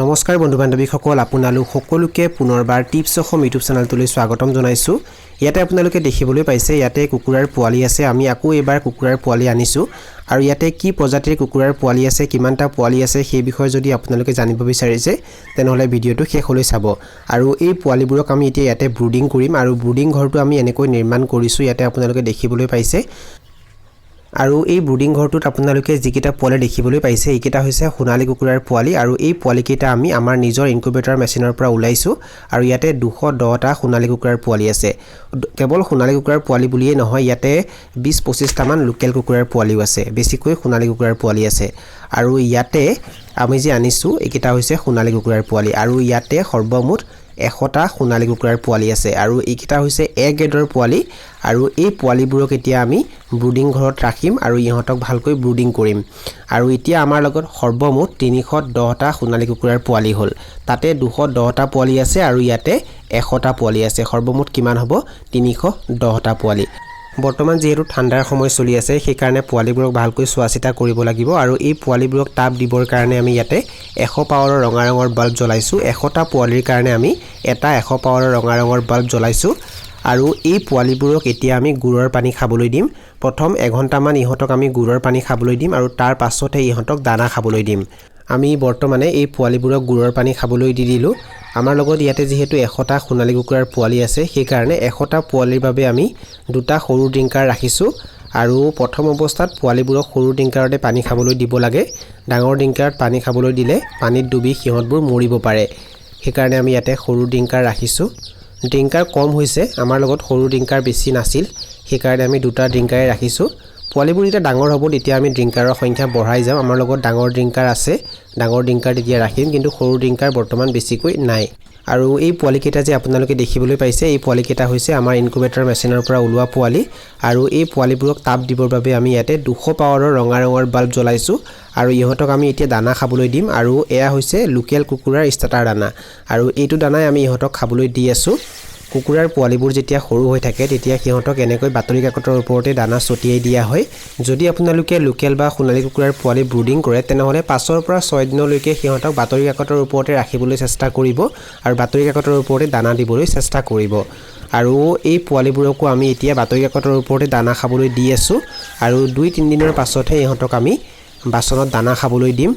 নমস্কাৰ বন্ধু বান্ধৱীসকল আপোনালোক সকলোকে পুনৰবাৰ টিপছ অসম ইউটিউব চেনেলটোলৈ স্বাগতম জনাইছো। ইয়াতে আপোনালোকে দেখিবলৈ পাইছে ইয়াতে কুকুৰাৰ পোৱালি আছে। আমি আকৌ এবাৰ কুকুৰাৰ পোৱালি আনিছো আৰু ইয়াতে কি প্ৰজাতিৰ কুকুৰাৰ পোৱালি আছে, কিমানটা পোৱালি আছে সেই বিষয়ে যদি আপোনালোকে জানিব বিচাৰিছে তেনহলে ভিডিওটো শেষলৈ চাব। আৰু এই পোৱালিবোৰক আমি এতিয়া ইয়াতে ব্ৰুডিং কৰিম আৰু ব্ৰুডিং ঘৰটো আমি এনেকৈ নিৰ্মাণ কৰিছো। ইয়াতে আপোনালোকে দেখিবলৈ পাইছে আৰু এই ব্ৰুডিং ঘৰটোত আপোনালোকে যিকেইটা পোৱালি দেখিবলৈ পাইছে এইকেইটা হৈছে সোণালী কুকুৰাৰ পোৱালি আৰু এই পোৱালিকেইটা আমি আমাৰ নিজৰ ইনকিউবেটৰ মেচিনৰ পৰা উলাইছো আৰু ইয়াতে 210টা সোণালী কুকুৰাৰ পোৱালি আছে। কেৱল সোণালী কুকুৰাৰ পোৱালি বুলিয়ে নহয়, ইয়াতে 20-25টা মান লোকেল কুকুৰাৰ পোৱালিও আছে, বেছিকৈ সোণালী কুকুৰাৰ পোৱালি আছে। আৰু ইয়াতে আমি যে আনিছো এইকেইটা হৈছে সোণালী কুকুৰাৰ পোৱালি আৰু ইয়াতে সৰ্বমুঠ 100টা সোণালী কুকুৰাৰ পোৱালি আছে আৰু এইকেইটা হৈছে এ গ্ৰেডৰ পোৱালি আৰু এই পোৱালিবোৰক এতিয়া আমি ব্ৰুডিং ঘৰত ৰাখিম আৰু ইহঁতক ভালকৈ ব্ৰুডিং কৰিম। আৰু এতিয়া আমাৰ লগত সৰ্বমুঠ 310টা সোণালী কুকুৰাৰ পোৱালি হ'ল। তাতে 210টা পোৱালি আছে আৰু ইয়াতে 100টা পোৱালি আছে। সৰ্বমুঠ কিমান হ'ব? 310টা পোৱালি। বৰ্তমান যেহেতু ঠাণ্ডাৰ সময় চলি আছে সেই কাৰণে পোৱালিবোৰক ভালকৈ চোৱাচিতা কৰিব লাগিব আৰু এই পোৱালিবোৰক তাপ দিবৰ কাৰণে আমি ইয়াতে 100 পাৱাৰৰ ৰঙা ৰঙৰ বাল্ব জ্বলাইছো। 100টা পোৱালিৰ কাৰণে আমি এটা 100 পাৱাৰৰ ৰঙা ৰঙৰ বাল্ব জ্বলাইছো আৰু এই পোৱালিবোৰক এতিয়া আমি গুড়ৰ পানী খাবলৈ দিম। প্ৰথম 1 ঘণ্টামান ইহঁতক আমি গুড়ৰ পানী খাবলৈ দিম আৰু তাৰ পাছতে ইহঁতক দানা খাবলৈ দিম। আমি বৰ্তমানে এই পোৱালিবোৰক গুড়ৰ পানী খাবলৈ দি দিলো। আমাৰ লগত ইয়াতে যেহেতু 100টা সোণালী কুকুৰাৰ পোৱালি আছে সেই কাৰণে 100টা পোৱালিৰ বাবে আমি দুটা সৰু ড্ৰিংকাৰ ৰাখিছো আৰু প্ৰথম অৱস্থাত পোৱালিবোৰক সৰু ড্ৰিংকাৰতে পানী খাবলৈ দিব লাগে। ডাঙৰ ড্ৰিংকাৰত পানী খাবলৈ দিলে পানীত ডুবি সিহঁতবোৰ মৰিব পাৰে। সেই কাৰণে আমি ইয়াতে সৰু ড্ৰিংকাৰ ৰাখিছো। ড্ৰিংকাৰ কম হৈছে, আমাৰ লগত সৰু ড্ৰিংকাৰ বেছি নাছিল, সেই কাৰণে আমি দুটা ড্ৰিংকাৰে ৰাখিছো। পোৱালিবোৰ যেতিয়া ডাঙৰ হ'ব তেতিয়া আমি ড্ৰিংকাৰৰ সংখ্যা বঢ়াই যাম। আমাৰ লগত ডাঙৰ ড্ৰিংকাৰ আছে, ডাঙৰ ড্ৰিংকাৰ তেতিয়া ৰাখিম, কিন্তু সৰু ড্ৰিংকাৰ বৰ্তমান বেছিকৈ নাই। আৰু এই পোৱালিকেইটা যে আপোনালোকে দেখিবলৈ পাইছে এই পোৱালিকেইটা হৈছে আমাৰ ইনকিউবেটৰ মেচিনৰ পৰা ওলোৱা পোৱালি আৰু এই পোৱালিবোৰক তাপ দিবৰ বাবে আমি ইয়াতে 200 পাৱাৰৰ ৰঙা ৰঙৰ বাল্ব জ্বলাইছো আৰু ইহঁতক আমি এতিয়া দানা খাবলৈ দিম আৰু এয়া হৈছে লোকেল কুকুৰাৰ ষ্টাৰ্টাৰ দানা আৰু এইটো দানাই আমি ইহঁতক খাবলৈ দি আছো। কুকুৰাৰ পোৱালিবোৰ যেতিয়া সৰু হৈ থাকে তেতিয়া সিহঁতক এনেকৈ বাতৰি কাকতৰ ওপৰতে দানা ছটিয়াই দিয়া হয়। যদি আপোনালোকে লোকেল বা সোণালী কুকুৰাৰ পোৱালি ব্ৰুডিং কৰে তেনেহলে 5ৰ পৰা 6 দিনলৈকে সিহঁতক বাতৰি কাকতৰ ওপৰতে ৰাখিবলৈ চেষ্টা কৰিব আৰু বাতৰি কাকতৰ ওপৰতে দানা দিবলৈ চেষ্টা কৰিব। আৰু এই পোৱালিবোৰকো আমি এতিয়া বাতৰি কাকতৰ ওপৰতে দানা খাবলৈ দি আছো আৰু 2-3 দিনৰ পাছতহে ইহঁতক আমি বাচনত দানা খাবলৈ দিম।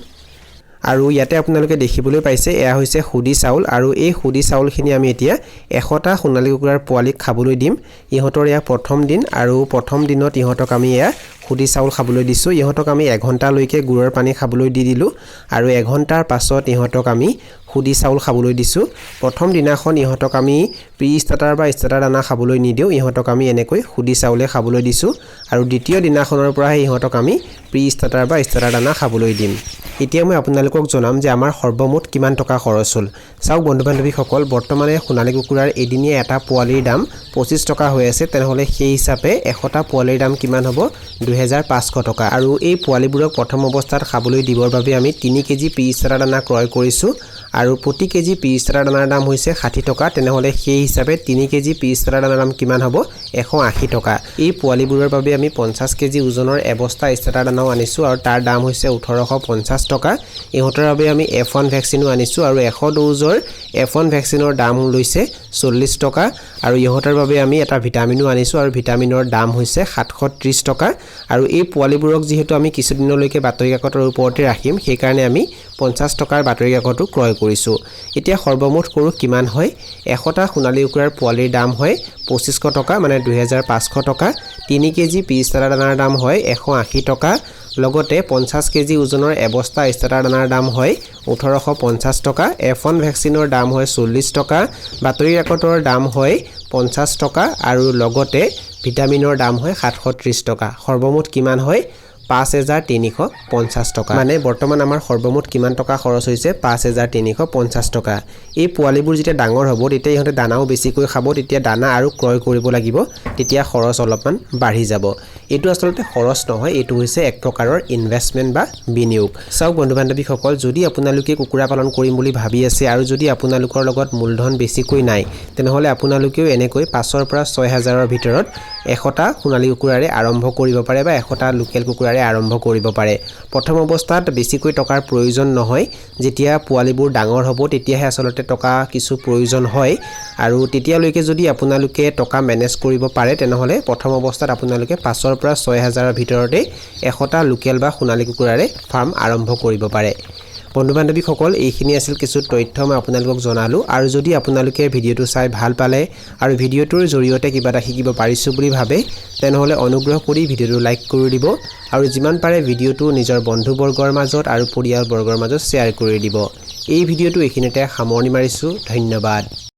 আৰু ইয়াতে আপোনালোকে দেখিবলৈ পাইছে এয়া হৈছে খুদি চাউল আৰু এই খুদি চাউলখিনি আমি এতিয়া 100টা সোণালী কুকুৰাৰ পোৱালিক খাবলৈ দিম। ইহঁতৰ এয়া প্ৰথম দিন আৰু প্ৰথম দিনত ইহঁতক আমি এয়া খুদি চাউল খাবলৈ দিছো। ইহঁতক আমি 1 ঘণ্টালৈকে গুড়ৰ পানী খাবলৈ দি দিলো আৰু 1 ঘণ্টাৰ পাছত ইহঁতক আমি খুদি চাউল খাবলৈ দিছো। প্ৰথম দিনাখন ইহঁতক আমি প্ৰি ষ্টাৰ্টাৰ বা ষ্টাৰ্টাৰ দানা খাবলৈ নিদিওঁ, ইহঁতক আমি এনেকৈ খুদি চাউলে খাবলৈ দিছো আৰু দ্বিতীয় দিনাখনৰ পৰাহে ইহঁতক আমি প্ৰি ষ্টাৰ্টাৰ বা ষ্টাৰ্টাৰ দানা খাবলৈ দিম। এতিয়া মই আপোনালোকক জনাম যে আমাৰ সৰ্বমুঠ কিমান টকা খৰচ হ'ল। চাওক বন্ধু বান্ধৱীসকল, বৰ্তমানে সোণালী কুকুৰাৰ এদিনীয়া এটা পোৱালিৰ দাম 25 টকা হৈ আছে, তেনেহলে সেই হিচাপে 100টা পোৱালিৰ দাম কিমান হ'ব? 2500 টকা। আৰু এই পোৱালিবোৰক প্ৰথম অৱস্থাত খাবলৈ দিবৰ বাবে আমি 3 কেজি প্ৰি ষ্টাৰ্টাৰ দানা ক্ৰয় কৰিছো আৰু প্ৰতি কেজি প্ৰি ষ্টাৰ্টাৰ দানাৰ দাম হৈছে 60 টকা, তেনেহলে সেই হিচাপে 3 কেজি প্ৰি ষ্টাৰ্টাৰ দানাৰ দাম কিমান হ'ব? 180 টকা। এই পোৱালিবোৰৰ বাবে আমি 50 কেজি ওজনৰ এবস্তা ষ্টাৰ্টাৰ দানাও আনিছো আৰু তাৰ দাম হৈছে 1850 টকা। ইহঁতৰ বাবে আমি F1 ভেকচিনো আনিছো আৰু 100 ড'জৰ F1 ভেকচিনৰ দাম লৈছে 40 টকা আৰু ইহঁতৰ বাবে আমি এটা ভিটামিনো আনিছো আৰু ভিটামিনৰ দাম হৈছে 730 টকা। আৰু এই পোৱালিবোৰক যেহেতু আমি কিছুদিনলৈকে বাতৰি কাকতৰ ওপৰতে ৰাখিম সেই কাৰণে আমি 50 টকাৰ বাতৰি কাকতো ক্ৰয় কৰিছো। এতিয়া সৰ্বমুঠ কৰো কিমান হয়? 100টা সোণালী কুকুৰাৰ পোৱালিৰ দাম হয় 2500 টকা, মানে 2500 টকা। 3 কেজি প্ৰি ষ্টাৰ্টাৰ দানাৰ দাম হয় 180 টকা, লগতে 50 কেজি ওজনৰ এবস্তা ষ্টাৰ্টাৰ দানাৰ দাম হয় 1850 টকা। F1 ভেকচিনৰ দাম হয় 40 টকা, বাতৰি কাকতৰ দাম হয় 50 টকা আৰু লগতে ভিটামিনৰ দাম হয় 730 টকা। সৰ্বমুঠ কিমান হয়? 5350 টকা। মানে বৰ্তমান আমাৰ সৰ্বমুঠ কিমান টকা খৰচ হৈছে? 5350 টকা। এই পোৱালিবোৰ যেতিয়া ডাঙৰ হ'ব তেতিয়া ইহঁতে দানাও বেছিকৈ খাব, তেতিয়া দানা আৰু ক্ৰয় কৰিব লাগিব, তেতিয়া খৰচ অলপমান বাঢ়ি যাব। এইটো আচলতে খৰচ নহয়, এইটো হৈছে এক প্ৰকাৰৰ ইনভেষ্টমেণ্ট বা বিনিয়োগ। চাওক বন্ধু বান্ধৱীসকল, যদি আপোনালোকে কুকুৰা পালন কৰিম বুলি ভাবি আছে আৰু যদি আপোনালোকৰ লগত মূলধন বেছিকৈ নাই তেনেহলে আপোনালোকেও এনেকৈ 5ৰ পৰা 6000ৰ ভিতৰত 100টা সোণালী কুকুৰাৰে আৰম্ভ কৰিব পাৰে বা 100টা লোকেল কুকুৰাৰে আৰম্ভ কৰিব পাৰে প্ৰথম অৱস্থাত বেছিকৈ টকাৰ প্ৰয়োজন নহয় যেতিয়া পোৱালিবোৰ ডাঙৰ হ'ব তেতিয়াহে আসলতে টকা কিছু প্ৰয়োজন হয় আৰু তেতিয়ালৈকে যদি আপোনালোকে টকা মেনেজ কৰিব পাৰে তেনেহলে প্ৰথম অৱস্থাত আপোনালোকে 5ৰ পৰা 6000ৰ ভিতৰতে 100টা লোকেল বা সোণালী কুকুৰাৰে ফাৰ্ম আৰম্ভ কৰিব পাৰে বন্ধু বান্ধৱীসকল এইখিনি আছিল কিছু তথ্য মই আপোনালোকক জনালো আৰু যদি আপোনালোকে ভিডিওটো চাই ভাল পালে আৰু ভিডিওটোৰ জৰিয়তে কিবা এটা শিকিব পাৰিছো বুলি ভাবে তেনেহলে অনুগ্ৰহ কৰি ভিডিওটো লাইক কৰি দিব আৰু যিমান পাৰে ভিডিওটো নিজৰ বন্ধু বৰ্গৰ মাজত আৰু পৰিয়াল বৰ্গৰ মাজত শ্বেয়াৰ কৰি দিব এই ভিডিওটো এইখিনিতে সামৰণি মাৰিছো ধন্যবাদ